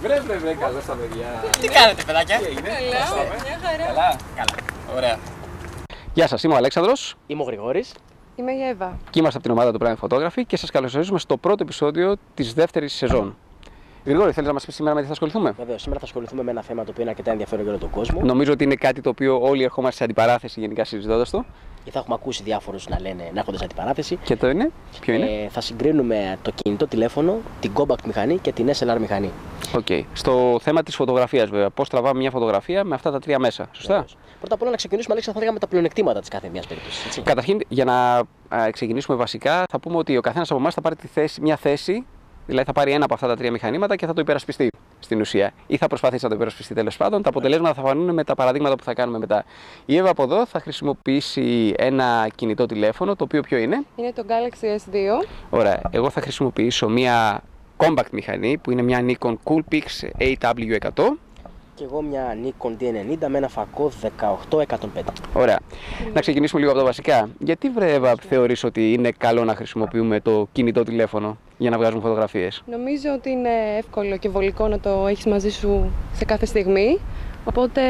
Βρε, καλώς τα παιδιά. Τι κάνετε, παιδάκια? Τι έγινε? Καλά, μια χαρά. Καλά. Ωραία. Γεια σας, είμαι ο Αλέξανδρος Είμαι ο Γρηγόρης. Είμαι η Εύα. και είμαστε από την ομάδα του Prime Photography και σας καλωσορίζουμε στο πρώτο επεισόδιο της δεύτερης σεζόν. Γρηγόρη, θέλεις να μας πεις σήμερα με τι θα ασχοληθούμε? Βέβαια, σήμερα θα ασχοληθούμε με ένα θέμα το οποίο είναι αρκετά ενδιαφέρον για όλο τον κόσμο. Νομίζω ότι είναι κάτι το οποίο όλοι ερχόμαστε σε αντιπαράθεση γενικά συζητώντας το. Και θα έχουμε ακούσει διάφορους να έρχονται σε αντιπαράθεση. Και το είναι, ποιο είναι? Θα συγκρίνουμε το κινητό τηλέφωνο, την compact μηχανή και την SLR μηχανή. Okay. Στο θέμα της φωτογραφίας, βέβαια. Πώς τραβάμε μια φωτογραφία με αυτά τα τρία μέσα. Σωστά. Βεβαίως. Πρώτα απ' όλα να ξεκινήσουμε, Αλέξανδρο, θα λέγαμε τα πλεονεκτήματα της κάθε μιας περίπτωσης. Έτσι. Καταρχήν, για να ξεκινήσουμε βασικά, θα πούμε ότι ο καθένας από εμάς θα πάρει μια θέση, δηλαδή θα πάρει ένα από αυτά τα τρία μηχανήματα και θα το υπερασπιστεί στην ουσία. Ή θα προσπαθήσει να το υπερασπιστεί τέλος πάντων. Τα αποτελέσματα θα φανούν με τα παραδείγματα που θα κάνουμε μετά. Η Εύα από εδώ θα χρησιμοποιήσει ένα κινητό τηλέφωνο, το οποίο ποιο είναι? Είναι το Galaxy S2. Ωραία. Εγώ θα χρησιμοποιήσω μια compact μηχανή που είναι μια Nikon Coolpix AW100. Και εγώ μια Nikon D90 με ένα φακό 18105. Ωραία. Να ξεκινήσουμε λίγο από τα βασικά. Γιατί, βρε Εύα, θεωρείς ότι είναι καλό να χρησιμοποιούμε το κινητό τηλέφωνο για να βγάζουμε φωτογραφίες? Νομίζω ότι είναι εύκολο και βολικό να το έχεις μαζί σου σε κάθε στιγμή. Οπότε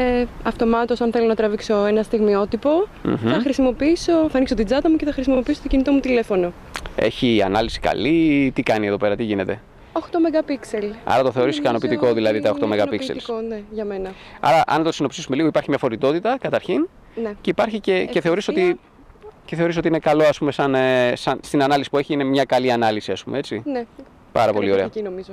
αυτομάτως, αν θέλω να τραβήξω ένα στιγμιότυπο, θα ανοίξω την τσάντα μου και θα χρησιμοποιήσω το κινητό μου τηλέφωνο. Έχει ανάλυση καλή, τι κάνει εδώ πέρα, τι γίνεται? 8 MP. Άρα το θεωρείς ικανοποιητικό, δηλαδή τα 8 MP. Ικανοποιητικό, ναι, για μένα. Άρα, αν το συνοψίσουμε λίγο, υπάρχει μια φορητότητα καταρχήν, Ναι. και υπάρχει και θεωρείς ότι είναι καλό, ας πούμε, στην ανάλυση που έχει, είναι μια καλή ανάλυση, ας πούμε, έτσι. Ναι. Πάρα πολύ ωραία. Εκεί νομίζω.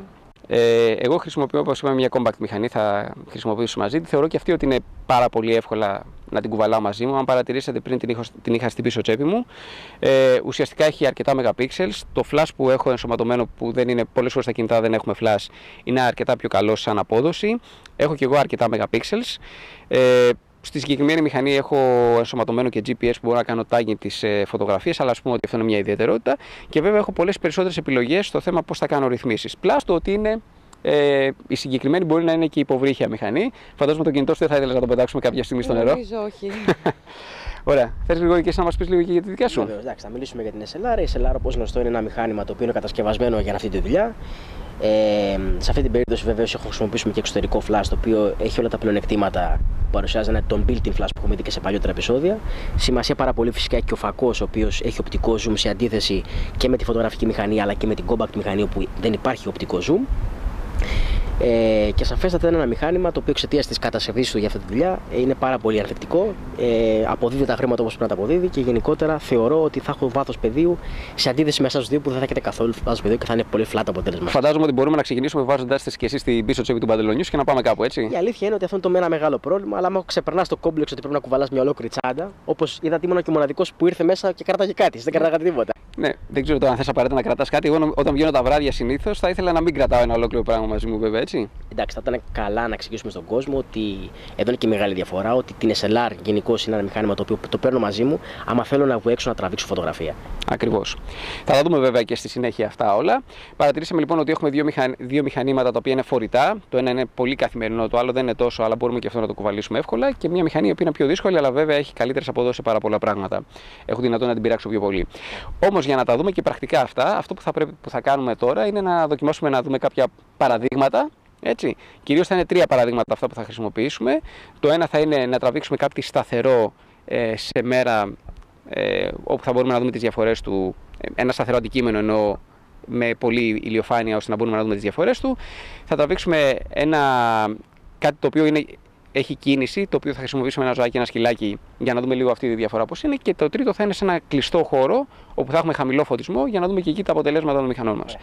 Εγώ χρησιμοποιώ, όπως είπαμε, μια compact μηχανή, θα χρησιμοποιήσω μαζί τη. Θεωρώ και αυτή ότι είναι πάρα πολύ εύκολα να την κουβαλάω μαζί μου. Αν παρατηρήσατε, πριν την είχα στην πίσω τσέπη μου. Ουσιαστικά έχει αρκετά megapixels. Το flash που έχω ενσωματωμένο, που δεν είναι πολλές φορές στα κινητά, δεν έχουμε flash, είναι αρκετά πιο καλό σαν απόδοση. Έχω και εγώ αρκετά megapixels. Στη συγκεκριμένη μηχανή έχω ενσωματωμένο και GPS που μπορώ να κάνω tagging τις φωτογραφίες, αλλά ας πούμε ότι αυτό είναι μια ιδιαιτερότητα. Και βέβαια έχω πολλές περισσότερες επιλογές στο θέμα πώς θα κάνω ρυθμίσεις. Πλάς το ότι είναι η συγκεκριμένη μπορεί να είναι και υποβρύχια μηχανή. Φαντάζομαι το κινητό σου δεν θα ήθελες να το πετάξουμε κάποια στιγμή στο νερό. Νομίζω όχι. Ωραία. Θες λίγο και εσύ να μας πεις λίγο και για τη δικιά σου? Βεβαίως, εντάξει, θα μιλήσουμε για την SLR. Η SLR, όπως γνωστό, είναι ένα μηχάνημα το οποίο είναι κατασκευασμένο για αυτή τη δουλειά. Σε αυτή την περίπτωση, βεβαίως, έχω χρησιμοποιήσουμε και εξωτερικό flash, το οποίο έχει όλα τα πλεονεκτήματα που παρουσιάζει τον built-in flash που έχουμε δει και σε παλιότερα επεισόδια. Σημασία πάρα πολύ φυσικά έχει και ο φακός, ο οποίος έχει οπτικό zoom, σε αντίθεση και με τη φωτογραφική μηχανή αλλά και με την compact μηχανή, όπου δεν υπάρχει οπτικό zoom. Και σαφέστατα είναι ένα μηχάνημα το οποίο εξαιτίας της κατασκευής του για αυτή τη δουλειά είναι πάρα πολύ ανθεκτικό. Αποδίδει τα χρήματα όπως πρέπει να τα αποδίδει και γενικότερα θεωρώ ότι θα έχω βάθος πεδίου σε αντίθεση με εσάς δύο που δεν θα έχετε καθόλου βάθος πεδίου και θα είναι πολύ flat αποτέλεσμα. Φαντάζομαι ότι μπορούμε να ξεκινήσουμε βάζοντας τις και εσείς στην πίσω τσέπη του παντελονιού και να πάμε κάπου, έτσι. Η αλήθεια είναι ότι αυτό είναι ένα μεγάλο πρόβλημα, αλλά άμα ξεπερνάς το κόμπλεξ ότι πρέπει να κουβαλάς μια ολόκληρη τσάντα, όπως είδατε, ήμουν και ο μοναδικός που ήρθε μέσα και κράταγε κάτι. Δεν κρατάγατε τίποτα. Ναι, δεν ξέρω τώρα αν θες απαραίτητα να κρατάς κάτι. Εγώ όταν βγαίνω τα βράδια συνήθως θα ήθελα να μην κρατάω ένα ολόκληρο πράγμα μαζί μου, βέβαια, έτσι. Εντάξει, θα ήταν καλά να εξηγήσουμε στον κόσμο ότι εδώ είναι και η μεγάλη διαφορά. Ότι την SLR γενικώς είναι ένα μηχάνημα το οποίο το παίρνω μαζί μου άμα θέλω να βγω έξω να τραβήξω φωτογραφία. Ακριβώς. Θα τα δούμε βέβαια και στη συνέχεια αυτά όλα. Παρατηρήσαμε λοιπόν ότι έχουμε δύο μηχανήματα τα οποία είναι φορητά. Το ένα είναι πολύ καθημερινό, το άλλο δεν είναι τόσο, αλλά μπορούμε και αυτό να το κουβαλήσουμε εύκολα. Και μια μηχανή η οποία είναι πιο δύσκολη, αλλά βέβαια έχει καλύτερες αποδόσεις σε πάρα πολλά πράγματα. Έχω δυνατόν να την πειράξω πιο πολύ. Όμως για να τα δούμε και πρακτικά αυτά, αυτό που θα κάνουμε τώρα είναι να δοκιμάσουμε να δούμε κάποια παραδείγματα. Έτσι. Κυρίως θα είναι τρία παραδείγματα αυτά που θα χρησιμοποιήσουμε. Το ένα θα είναι να τραβήξουμε κάτι σταθερό σε μέρα όπου θα μπορούμε να δούμε τις διαφορές του. Ένα σταθερό αντικείμενο εννοώ με πολύ ηλιοφάνεια ώστε να μπορούμε να δούμε τις διαφορές του. Θα τραβήξουμε κάτι το οποίο έχει κίνηση, το οποίο θα χρησιμοποιήσουμε ένα ζωάκι, ένα σκυλάκι για να δούμε λίγο αυτή τη διαφορά πώς είναι. Και το τρίτο θα είναι σε ένα κλειστό χώρο όπου θα έχουμε χαμηλό φωτισμό για να δούμε και εκεί τα αποτελέσματα των μηχανών μας.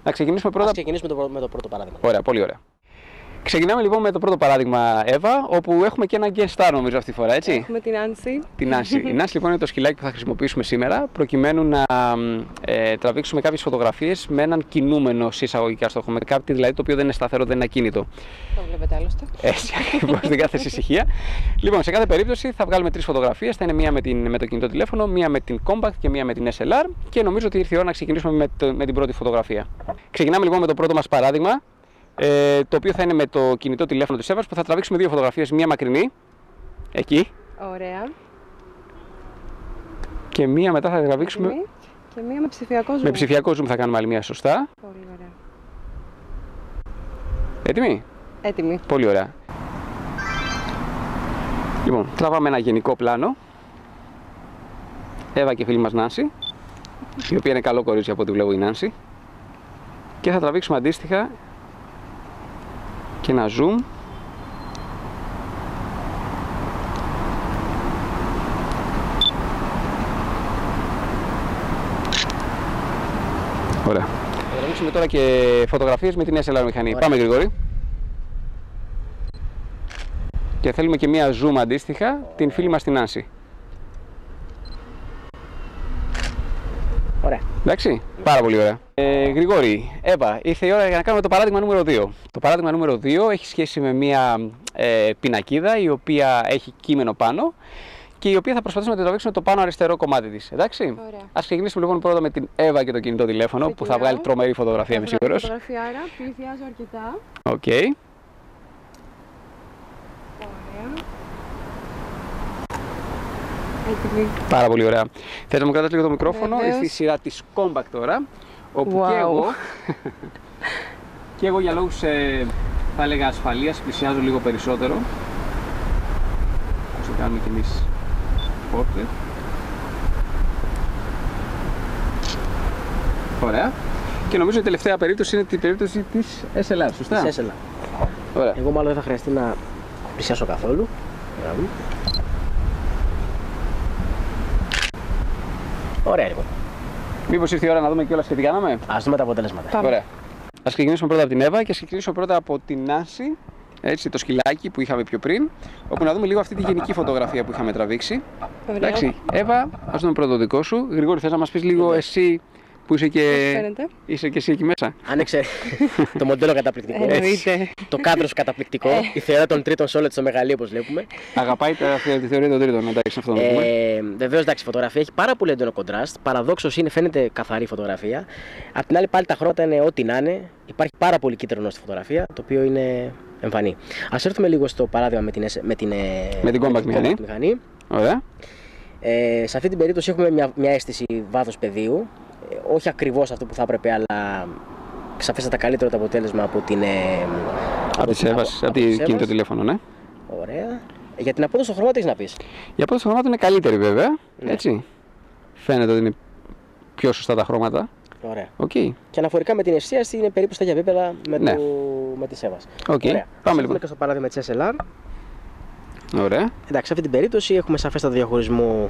Να ξεκινήσουμε πρώτα. Ας ξεκινήσουμε με το πρώτο παράδειγμα. Ωραία, πολύ ωραία. Ξεκινάμε λοιπόν με το πρώτο παράδειγμα, Εύα, όπου έχουμε και ένα guest star νομίζω αυτή τη φορά, έτσι. Έχουμε την Άνση. Την Άνση. Η Άνση λοιπόν είναι το σκυλάκι που θα χρησιμοποιήσουμε σήμερα, προκειμένου να τραβήξουμε κάποιες φωτογραφίες με έναν κινούμενο εισαγωγικά στόχο. Με κάτι δηλαδή το οποίο δεν είναι σταθερό, δεν είναι ακίνητο. Το βλέπετε άλλωστε. Έτσι ακριβώς, δεν κάθεσαι ησυχία. Λοιπόν, σε κάθε περίπτωση θα βγάλουμε τρεις φωτογραφίες. Θα είναι μία με το κινητό τηλέφωνο, μία με την compact και μία με την SLR. Και νομίζω ότι ήρθε η ώρα να ξεκινήσουμε με την πρώτη φωτογραφία. Ξεκινάμε λοιπόν με το πρώτο μας παράδειγμα. Το οποίο θα είναι με το κινητό τηλέφωνο της Εύας που θα τραβήξουμε δύο φωτογραφίες, μία μακρινή, εκεί. Ωραία. Και μία μετά θα τραβήξουμε. Και μία με ψηφιακό zoom. Με ψηφιακό zoom θα κάνουμε άλλη μία, σωστά. Πολύ ωραία. Έτοιμοι? Έτοιμη. Πολύ ωραία. Λοιπόν, τραβάμε ένα γενικό πλάνο. Εύα και φίλη μας Νάνση, η οποία είναι καλό κορίτσι από ό,τι βλέπω η Νάνση. Και θα τραβήξουμε αντίστοιχα και ένα zoom. Ωραία. Θα τραβήξουμε τώρα και φωτογραφίες με την SLR μηχανή. Ωραία. Πάμε Γρηγόρη. Και θέλουμε και μία zoom αντίστοιχα την φίλη μας την Νάνση. Ωραία. Εντάξει, πάρα πολύ ωραία. Γρηγόρη, Εύα, ήρθε η ώρα για να κάνουμε το παράδειγμα νούμερο 2. Το παράδειγμα νούμερο 2 έχει σχέση με μια πινακίδα η οποία έχει κείμενο πάνω και η οποία θα προσπαθήσουμε να την τραβήξουμε το πάνω αριστερό κομμάτι της. Εντάξει. Ωραία. Ας ξεκινήσουμε λοιπόν πρώτα με την Εύα και το κινητό τηλέφωνο που θα Ξεκινάω. βγάλει τρομερή φωτογραφία, είμαι σίγουρος. Φωτογραφία, άρα πλησιάζω αρκετά. Οκ. Ωραία. Έτοιμη. Πάρα πολύ ωραία. Θες να μου κρατάς λίγο το μικρόφωνο, Βεβαίως. ήρθε η σειρά της Compact τώρα, όπου Wow. και εγώ για λόγους θα έλεγα ασφαλείας πλησιάζω λίγο περισσότερο. Όσο κάνουμε κι εμείς portrait. Ωραία. Και νομίζω η τελευταία περίπτωση είναι την περίπτωση της SLR, σωστά? Της SLR. Ωραία. Εγώ μάλλον δεν θα χρειαστεί να πλησιάσω καθόλου. Μπράβο. Ωραία λοιπόν. Μήπως ήρθε η ώρα να δούμε κιόλας και τι κάναμε? Ας δούμε τα αποτελέσματα. Πάμε. Ωραία. Ας ξεκινήσουμε πρώτα από την Εύα και ας ξεκινήσουμε πρώτα από την Νάνση, έτσι, το σκυλάκι που είχαμε πιο πριν, όπου να δούμε λίγο αυτή τη γενική φωτογραφία που είχαμε τραβήξει. Ωραία. Εντάξει, Εύα, ας δούμε πρώτα το δικό σου. Γρηγόρη, θες να μας πεις λίγο εσύ που είσαι και εσύ εκεί μέσα? Άνοιξε το μοντέλο καταπληκτικό. Εννοείται. Το κάδρο σου καταπληκτικό. Η θεωρία των τρίτων σε όλο το μεγαλείο, όπως βλέπουμε. Αγαπάει τη θεωρία των τρίτων, εντάξει, αυτό να το πούμε. Βεβαίως, εντάξει, η φωτογραφία έχει πάρα πολύ έντονο κοντράστ. Παραδόξως είναι, φαίνεται καθαρή φωτογραφία. Απ' την άλλη, πάλι τα χρώματα είναι ό,τι να είναι. Υπάρχει πάρα πολύ κίτρινο στη φωτογραφία, το οποίο είναι εμφανή. Ας έρθουμε λίγο στο παράδειγμα με την Compact μηχανή. Ωραία. Σε αυτή την περίπτωση έχουμε μια αίσθηση βάθος πεδίου. Όχι ακριβώς αυτό που θα έπρεπε, αλλά σαφέστατα καλύτερο το αποτέλεσμα από την. Από τη Εύας, από τη κινητό τηλέφωνο, ναι. Ωραία. Για την απόδοση των χρωμάτων έχεις να πεις? Η απόδοση των χρωμάτων είναι καλύτερη βέβαια. Ναι. Έτσι. Φαίνεται ότι είναι πιο σωστά τα χρώματα. Ωραία. Οκ. Και αναφορικά με την εστίαση είναι περίπου στα ίδια επίπεδα Ναι. με τη Εύας. Οκ. Ωραία. Πάμε λοιπόν. Και στο παράδειγμα της SLR. Ωραία. Εντάξει, σε αυτή την περίπτωση έχουμε σαφέστατο διαχωρισμό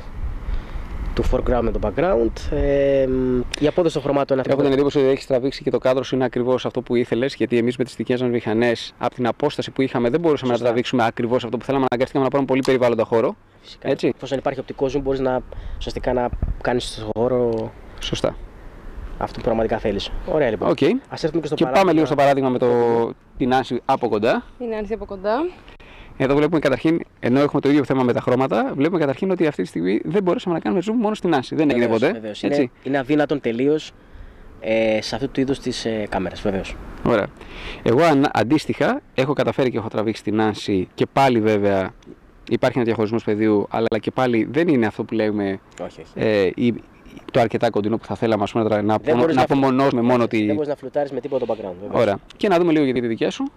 του foreground με το background. Η απόδοση των χρωμάτων είναι Έχω την αυτή. εντύπωση ότι έχει τραβήξει και το κάδρο σου είναι ακριβώς αυτό που ήθελες, γιατί εμείς με τις δικές μας μηχανές από την απόσταση που είχαμε δεν μπορούσαμε Σωστά. να τραβήξουμε ακριβώς αυτό που θέλαμε, αναγκαστήκαμε να πάρουμε πολύ περιβάλλοντα χώρο. Φυσικά. Έτσι. Εφόσον υπάρχει οπτικό zoom, μπορείς να ουσιαστικά να κάνεις στο χώρο Σωστά. αυτό που πραγματικά θέλεις. Ωραία λοιπόν. Οκ. Ας έρθουμε και στο Και παράδειγμα. πάμε λίγο στο παράδειγμα με την Νάνση από κοντά. Είναι άνση από κοντά. Εδώ βλέπουμε καταρχήν, ενώ έχουμε το ίδιο θέμα με τα χρώματα, βλέπουμε καταρχήν ότι αυτή τη στιγμή δεν μπορέσαμε να κάνουμε zoom μόνο στην Νάνση. Δεν έγινε Βεβαίως, ποτέ. βεβαίως. Έτσι. Είναι αδύνατον τελείως σε αυτού του είδους της κάμερας, βεβαίως. Ωραία. Εγώ αντίστοιχα έχω καταφέρει και έχω τραβήξει την Νάνση και πάλι βέβαια υπάρχει ένα διαχωρισμός πεδίου, αλλά και πάλι δεν είναι αυτό που λέμε Όχι, όχι. το αρκετά κοντινό που θα θέλαμε ας πούμε, να Δεν μπορείς απομονώσουμε μόνο Δεν τη. μπορείς να φλουτάρεις με τίποτα το background. Βεβαίως. Ωραία. Και να δούμε λίγο για τη δικιά σου.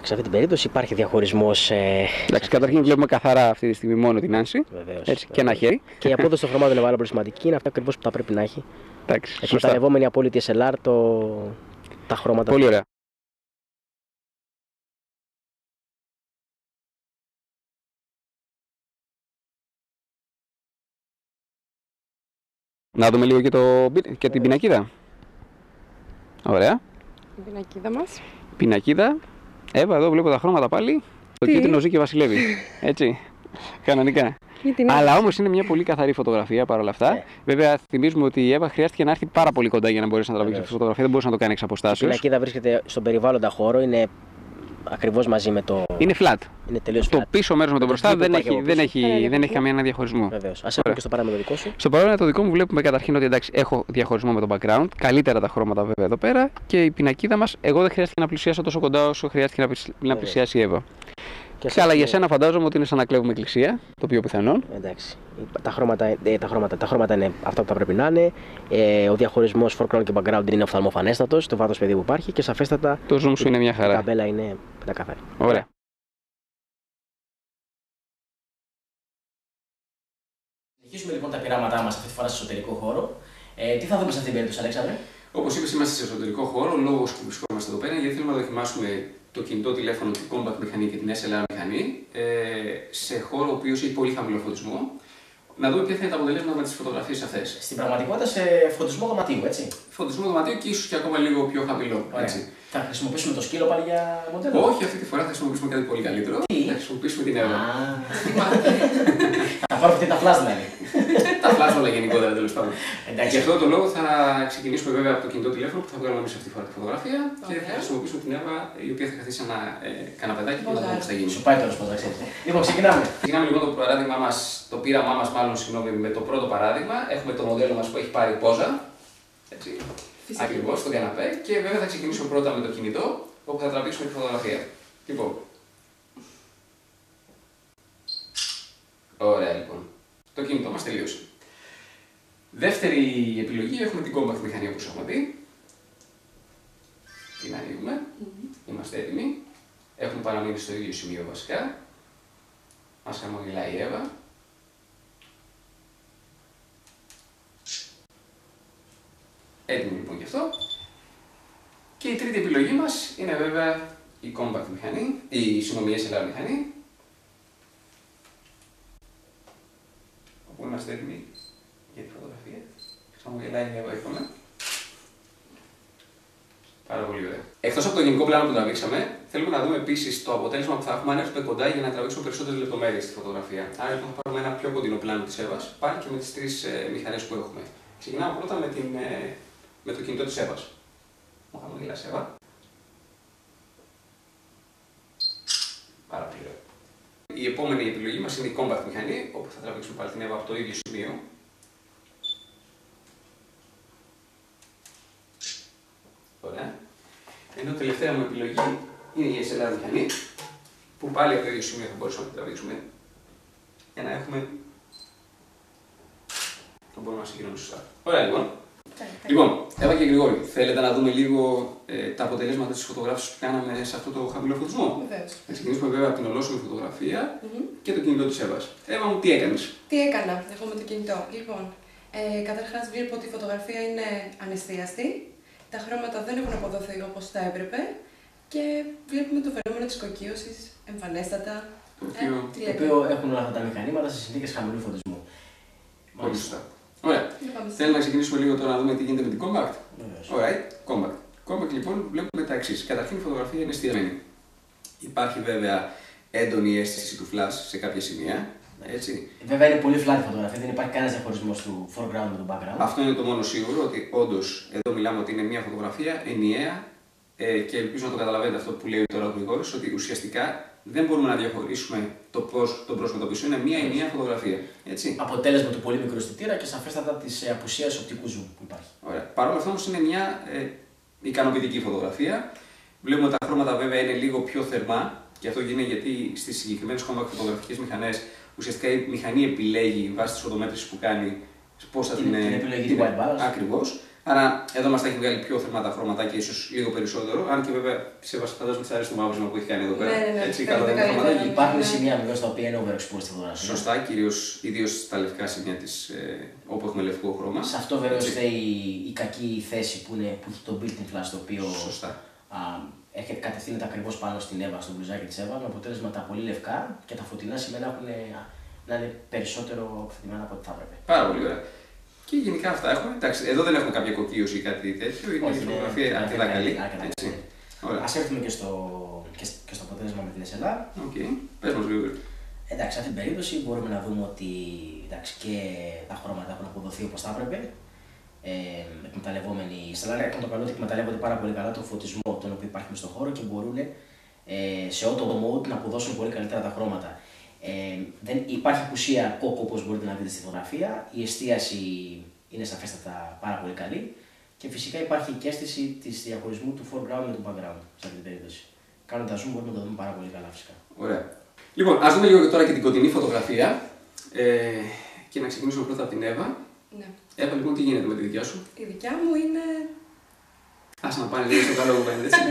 Σε αυτή την περίπτωση υπάρχει διαχωρισμός. Εντάξει, καταρχήν βλέπουμε καθαρά αυτή τη στιγμή μόνο την Νάνση. Βεβαίως, Έτσι, και ένα βεβαίως. χέρι. Και η απόδοση των χρωμάτων είναι πάρα πολύ σημαντική. Είναι αυτό ακριβώς που θα πρέπει να έχει. Εντάξει, σωστά. Εκμεταλλευόμενη απόλυτη SLR τα χρώματα. Πολύ ωραία. Να δούμε λίγο και την πινακίδα. Ωραία. Η πινακίδα μας. Πινακίδα. Εύα, εδώ βλέπω τα χρώματα πάλι. Το Τι? κίτρινο ζει και βασιλεύει. Έτσι. Κανονικά. Αλλά όμως είναι μια πολύ καθαρή φωτογραφία παρόλα αυτά. Ναι. Βέβαια, θυμίζουμε ότι η Εύα χρειάστηκε να έρθει πάρα πολύ κοντά για να μπορέσει να τραβήξει αυτή τη φωτογραφία. Δεν μπορούσε να το κάνει εξ Η αποστάσεως. πινακίδα βρίσκεται στον περιβάλλοντα χώρο. Είναι ακριβώς μαζί με το. Είναι flat. Είναι τελείως Το flat. πίσω μέρος με τον μπροστά view που δεν υπάρχει έχει, από δεν πίσω. έχει, δεν έχει καμία διαχωρισμό. Βεβαίως. Ας έρθουμε και στο παράδειγμα το δικό σου. Στο παράδειγμα το δικό μου βλέπουμε καταρχήν ότι εντάξει, έχω διαχωρισμό με το background, καλύτερα τα χρώματα βέβαια εδώ πέρα και η πινακίδα μας, εγώ δεν χρειάστηκε να πλησιάσω τόσο κοντά όσο χρειάστηκε να πλησιάσει η Εύα. Καλά, για σένα φαντάζομαι ότι είναι σαν να κλέβουμε εκκλησία, το πιο πιθανό. Εντάξει. Τα χρώματα είναι αυτά που θα πρέπει να είναι. Ο διαχωρισμός foreground και background είναι οφθαλμοφανέστατος, το βάθος πεδίου που υπάρχει και σαφέστατα. Το zoom σου είναι μια χαρά. Η ταμπέλα είναι πεντακάθαρη. Ωραία. Συνεχίσουμε λοιπόν τα πειράματά μας αυτή τη φορά σε εσωτερικό χώρο. Τι θα δούμε σε αυτήν την περίπτωση, Αλέξανδρε? Όπως είπες, είμαστε σε εσωτερικό χώρο. Ο λόγος που βρισκόμαστε εδώ πέρα είναι γιατί θέλουμε να δοκιμάσουμε το κινητό τηλέφωνο, την compact μηχανή και την SLR μηχανή σε χώρο ο οποίος έχει πολύ χαμηλό φωτισμό. Να δούμε ποια θα είναι τα αποτελέσματα με τις φωτογραφίες αυτές. Στην πραγματικότητα σε φωτισμό δωματίου, έτσι. Φωτισμό δωματίου και ίσως και ακόμα λίγο πιο χαμηλό. Θα χρησιμοποιήσουμε το σκύλο πάλι για μοντέλο? Όχι, αυτή τη φορά θα χρησιμοποιήσουμε κάτι πολύ καλύτερο. Θα χρησιμοποιήσουμε την Εύα. Θα πάρω αυτή τα flash δηλαδή. Τα flash όλα γενικότερα τέλος πάντων. Γι' αυτό το λόγο θα ξεκινήσουμε βέβαια από το κινητό τηλέφωνο που θα βγάλουμε εμείς αυτή τη φορά τη φωτογραφία και θα χρησιμοποιήσουμε την Εύα η οποία θα καθίσει ένα καναπεδάκι και να δούμε τι θα γίνει. Σου πάει τώρα σπουδά, ξέρετε. Λοιπόν, ξεκινάμε. Ξεκινάμε λοιπόν το πείραμά μας μάλλον με το πρώτο παράδειγμα. Έχουμε το μοντέλο μας που έχει πάρει πόζα. Έτσι. Ακριβώς στο καναπέ και βέβαια θα ξεκινήσω πρώτα με το κινητό όπου θα τραβήξουμε τη φωτογραφία. Λοιπόν. Ωραία λοιπόν. Το κινητό μας τελείωσε. Δεύτερη επιλογή έχουμε την compact μηχανή όπως έχουμε πει. Την ανοίγουμε. Είμαστε έτοιμοι. Έχουμε παραμείνει στο ίδιο σημείο βασικά. Μας χαμογελάει η Εύα. Έτοιμο λοιπόν γι' αυτό. Και η τρίτη επιλογή μας είναι βέβαια η compact μηχανή, η SLR μηχανή. Όπου είμαστε έτοιμοι για τη φωτογραφία. Χαμογελάει η Εύα, είπαμε. Πάρα πολύ ωραία. Εκτός από το γενικό πλάνο που τραβήξαμε, θέλουμε να δούμε επίσης το αποτέλεσμα που θα έχουμε αν έρθουμε κοντά για να τραβήξουμε περισσότερες λεπτομέρειες στη φωτογραφία. Άρα λοιπόν θα πάρουμε ένα πιο κοντινό πλάνο της Εύας, πάλι και με τις τρεις μηχανές που έχουμε. Ξεκινάμε πρώτα με το κινητό της Εύας. Μου χαμογελάς, Εύα. Πάρα πολύ ωραία. Η επόμενη επιλογή μας είναι η compact μηχανή, όπου θα τραβήξουμε πάλι την Εύα από το ίδιο σημείο. Ωραία. Ενώ η τελευταία μου επιλογή είναι η SLR μηχανή, που πάλι από το ίδιο σημείο θα μπορούσαμε να την τραβήξουμε για να έχουμε. Το μπορούμε να συγκρίνουμε σωστά. Ωραία λοιπόν. Λοιπόν, Εύα και Γρηγόρη, θέλετε να δούμε λίγο τα αποτελέσματα της φωτογράφησης που κάναμε σε αυτό το χαμηλό φωτισμό? Βεβαίως. Θα ξεκινήσουμε βέβαια από την ολόσωμη φωτογραφία και το κινητό της Εύας. Εύα μου, τι έκανες? Τι έκανα εγώ με το κινητό? Λοιπόν, καταρχάς βλέπω ότι η φωτογραφία είναι ανεστίαστη. Τα χρώματα δεν έχουν αποδοθεί όπως θα έπρεπε και βλέπουμε το φαινόμενο της κοκκίωσης εμφανέστατα. Το οποίο έχουν όλα αυτά τα μηχανήματα σε συνθήκες χαμηλού φωτισμού. Πολύ σωστά. Ωραία. Θέλουμε να ξεκινήσουμε λίγο τώρα να δούμε τι γίνεται με την compact. Ωραία, compact. Compact λοιπόν βλέπουμε τα εξής. Καταρχήν η φωτογραφία είναι εστιασμένη. Υπάρχει βέβαια έντονη αίσθηση του flash σε κάποια σημεία. Έτσι. Βέβαια είναι πολύ flat η φωτογραφία, δεν υπάρχει κανένας διαχωρισμός του foreground με του background. Αυτό είναι το μόνο σίγουρο, ότι όντως εδώ μιλάμε ότι είναι μια φωτογραφία ενιαία και ελπίζω να το καταλαβαίνετε αυτό που λέει τώρα ο Γρηγόρης, ότι ουσιαστικά δεν μπορούμε να διαχωρίσουμε το πώς τον πρόσωπο πίσω. Είναι μια ενιαία φωτογραφία. Έτσι. Αποτέλεσμα του πολύ μικρού αισθητήρα και σαφέστατα της απουσίας οπτικού zoom που υπάρχει. Ωραία. Παρ' όλα αυτά όμως είναι μια ικανοποιητική φωτογραφία. Βλέπουμε ότι τα χρώματα βέβαια είναι λίγο πιο θερμά και αυτό γίνεται γιατί στις συγκεκριμένες compact φωτογραφικές μηχανές ουσιαστικά η μηχανή επιλέγει βάσει της οδομέτρησης που κάνει πώς θα την επιλογή του white balance. Ακριβώς. Άρα εδώ μας τα έχει βγάλει πιο θερμά τα χρώματα και ίσως λίγο περισσότερο. Αν και βέβαια σε φαντάζομαι ότι θα αρέσει το μαύρισμα που έχει κάνει εδώ πέρα. Ναι. Έτσι, καλά τα χρώματα. Υπάρχουν σημεία βέβαια στα οποία είναι overexposed στη φωτογραφία. Σωστά, ιδίως στα λευκά σημεία της, όπου έχουμε λευκό χρώμα. Σε αυτό βέβαια φταίει η κακή θέση που έχει το built-in flash, το οποίο κατευθύνεται ακριβώς πάνω στην Εύα, στο μπλουζάκι της Εύα, με αποτέλεσμα τα πολύ λευκά και τα φωτεινά σημεία να είναι περισσότερο αποθετημένα από ό,τι θα έπρεπε. Πάρα πολύ ωραία. Και γενικά αυτά έχουμε. Εντάξει, εδώ δεν έχουμε κάποια κοκκίωση ή κάτι τέτοιο. Είναι η φωτογραφία αρκετά καλή. Ας έρθουμε και στο αποτέλεσμα με την SLR. Πες μας λίγο. Εντάξει, σε αυτήν την περίπτωση μπορούμε να δούμε ότι και τα χρώματα έχουν αποδοθεί όπως θα έπρεπε. Εκμεταλλευόμενοι η SLR έχουν το καλό ότι εκμεταλλεύονται πάρα πολύ καλά τον φωτισμό τον οποίο υπάρχει μες στον χώρο και μπορούν σε auto mode να αποδώσουν πολύ καλύτερα τα χρώματα. Δεν υπάρχει απουσία κόκκο όπως μπορείτε να δείτε στη φωτογραφία, η εστίαση είναι σαφέστατα πάρα πολύ καλή και φυσικά υπάρχει και αίσθηση της διαχωρισμού του foreground με του background σε αυτή την περίπτωση. Κάνοντας zoom μπορούμε να το δούμε πάρα πολύ καλά φυσικά. Ωραία. Λοιπόν, ας δούμε λίγο τώρα και την κοντινή φωτογραφία. Και να ξεκινήσουμε πρώτα από την Εύα. Ναι. Εύα, λοιπόν, τι γίνεται με τη δικιά σου? Η δικιά μου είναι. Ας να πάνε λίγο στο καλό που φαίνεται, έτσι.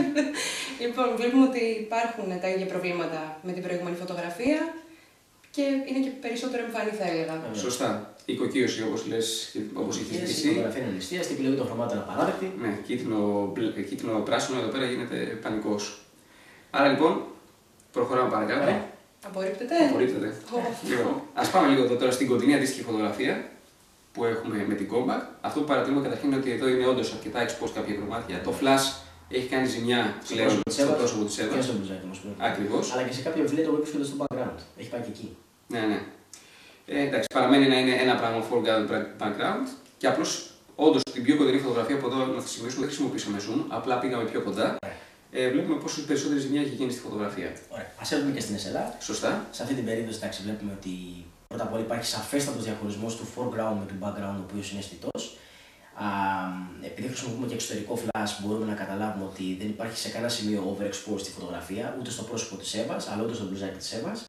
Λοιπόν, βλέπουμε ότι υπάρχουν τα ίδια προβλήματα με την προηγούμενη φωτογραφία και είναι και περισσότερο εμφανή, θα έλεγα. Σωστά. Η οικοκύρωση, όπως λες, όπως έχεις δει εσύ. Η φωτογραφία είναι ληστεία, στην επιλογή των χρωμάτων απαράδεκτη. Ναι, κίτρινο-πράσινο εδώ πέρα γίνεται πανικός. Άρα λοιπόν, προχωράμε παρακάτω. Απορρίπτεται. Απορρίπτεται. Λοιπόν, ας πάμε λίγο τώρα στην κοντινή αντίστοιχη φωτογραφία που έχουμε με την Compact. Αυτό που παρατηρούμε καταρχήν είναι ότι εδώ είναι όντως αρκετά exposed κάποια κομμάτια. Το flash έχει κάνει ζημιά πλέον στο πρόσωπο της Εύας. Και στο μπλουζάκι όμως. Ακριβώς. Αλλά και σε κάποια βιβλία το βλέπεις και στο background. Έχει πάει και εκεί. Ναι, ναι. Εντάξει, παραμένει να είναι ένα πράγμα foreground background και απλώς όντως την πιο κοντινή φωτογραφία από εδώ να τη σημειώσουμε δεν χρησιμοποιήσαμε zoom, απλά πήγαμε πιο κοντά. Βλέπουμε πόσο περισσότερη ζημιά έχει γίνει στη φωτογραφία. Ωραία. Ας έρθουμε και στην SLR. Σωστά. Σε αυτή την περίπτωση βλέπουμε ότι πρώτα απ' όλα υπάρχει σαφέστατος διαχωρισμός του foreground με του background, ο οποίος είναι αισθητός. Επειδή χρησιμοποιούμε και εξωτερικό flash, μπορούμε να καταλάβουμε ότι δεν υπάρχει σε κανένα σημείο overexposed στη φωτογραφία, ούτε στο πρόσωπο της Εύας, αλλά ούτε στο μπλουζάκι της Εύας.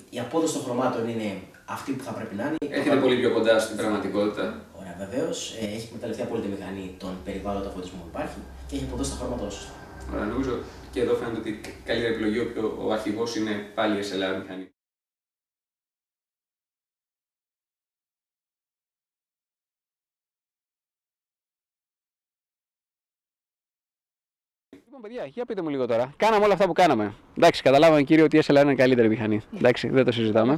Η απόδοση των χρωμάτων είναι αυτή που θα πρέπει να είναι. Έρχεται πολύ πιο κοντά στην πραγματικότητα. Ωραία, βεβαίως. Έχει εκμεταλλευτεί απόλυτη μηχανή τον περιβάλλοντα φωτισμό που υπάρχει και έχει αποδώσει τα χρώματα όλα σωστά. Ωραία, νομίζω και εδώ φαίνεται ότι η καλύτερη επιλογή ο αρχηγός είναι πάλι η SLR μηχανή. Λοιπόν, παιδιά, για πείτε μου λίγο τώρα. Κάναμε όλα αυτά που κάναμε. Εντάξει, καταλάβαμε, κύριε, ότι η SLR είναι η καλύτερη μηχανή. Εντάξει, δεν το συζητάμε.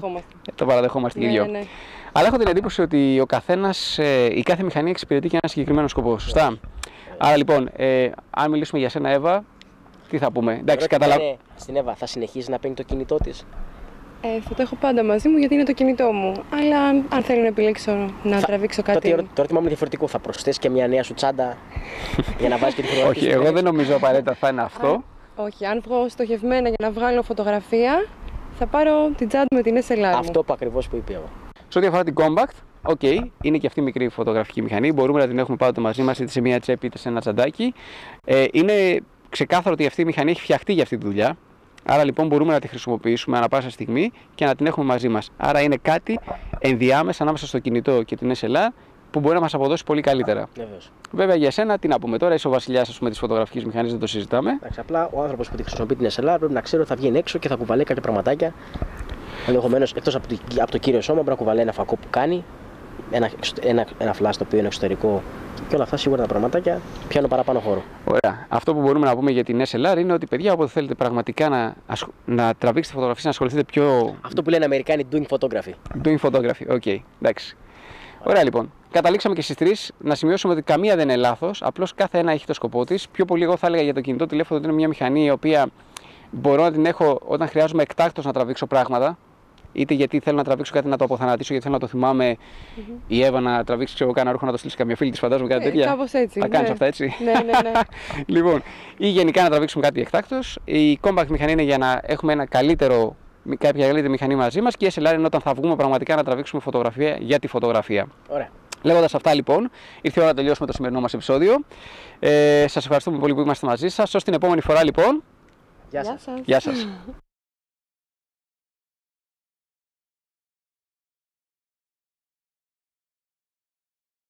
Το παραδεχόμαστε οι ίδιοι. Ναι. Αλλά έχω την εντύπωση ότι ο καθένας, η κάθε μηχανή εξυπηρετεί και ένα συγκεκριμένο σκοπό. Σωστά. Άρα λοιπόν, αν μιλήσουμε για σένα, Εύα, τι θα πούμε? Εντάξει, καταλάβαμε. Στην Εύα, θα συνεχίσει να παίρνει το κινητό της? Θα το έχω πάντα μαζί μου γιατί είναι το κινητό μου. Αλλά αν θέλω να επιλέξω να τραβήξω κάτι. Το ερώτημα μου είναι διαφορετικό. Θα προσθέσει και μια νέα σου τσάντα για να βάζει και τη φωτογραφία? Όχι, εγώ δεν νομίζω απαραίτητα θα είναι αυτό. Όχι, αν βγω στοχευμένα για να βγάλω φωτογραφία, θα πάρω την τσάντα με την SLR. Αυτό που ακριβώς που είπε εγώ. Σε ό,τι αφορά την Compact, είναι και αυτή μικρή φωτογραφική μηχανή. Μπορούμε να την έχουμε πάντοτε μαζί μας, είτε σε μια τσέπη είτε σε ένα τσαντάκι. Είναι ξεκάθαρο ότι αυτή η μηχανή έχει φτιαχτεί για αυτή τη δουλειά. Άρα λοιπόν μπορούμε να τη χρησιμοποιήσουμε ανά πάσα στιγμή και να την έχουμε μαζί μας. Άρα είναι κάτι ενδιάμεσα ανάμεσα στο κινητό και την SLR που μπορεί να μας αποδώσει πολύ καλύτερα. Βέβαια για σένα, τι να πούμε τώρα, είσαι ο βασιλιάς της φωτογραφικής μηχανής, δεν το συζητάμε. Εντάξει, απλά ο άνθρωπος που τη χρησιμοποιεί την SLR πρέπει να ξέρει ότι θα βγει έξω και θα κουβαλάει κάποια πραγματάκια. Ενδεχομένως εκτός από το κύριο σώμα, μπορεί να κουβαλάει ένα φακό που κάνει, ένα flash το οποίο είναι εξωτερικό. Και όλα αυτά σίγουρα τα πραγματάκια πιάνουν παραπάνω χώρο. Ωραία. Αυτό που μπορούμε να πούμε για την SLR είναι ότι, παιδιά, όποτε θέλετε πραγματικά να τραβήξετε φωτογραφίες, να ασχοληθείτε πιο. Αυτό που λένε οι Αμερικάνοι doing photography. Doing photography, εντάξει. Ωραία, λοιπόν. Καταλήξαμε και στις τρεις να σημειώσουμε ότι καμία δεν είναι λάθος. Απλώς κάθε ένα έχει το σκοπό της. Πιο πολύ, εγώ θα έλεγα για το κινητό τηλέφωνο ότι είναι μια μηχανή η οποία μπορώ να την έχω όταν χρειάζομαι εκτάκτως να τραβήξω πράγματα. Είτε γιατί θέλω να τραβήξω κάτι να το αποθανατήσω, γιατί θέλω να το θυμάμαι η Εύα να τραβήξει ξέρω, κάνα ρούχο να το στείλει καμία φίλη της, φαντάζομαι κάτι τέτοια. Κάπως έτσι. Τα κάνεις αυτά έτσι. Ναι. Λοιπόν, ή γενικά να τραβήξουμε κάτι εκτάκτος. Η Compact μηχανή είναι για να έχουμε κάποια καλύτερη μηχανή μαζί μας και η SLR είναι όταν θα βγούμε πραγματικά να τραβήξουμε φωτογραφία για τη φωτογραφία. Ωραία. Λέγοντας αυτά λοιπόν, ήρθε η ώρα να τελειώσουμε το σημερινό μας επεισόδιο. Σας ευχαριστούμε πολύ που είμαστε μαζί σας. Ως την επόμενη φορά λοιπόν. Γεια σας.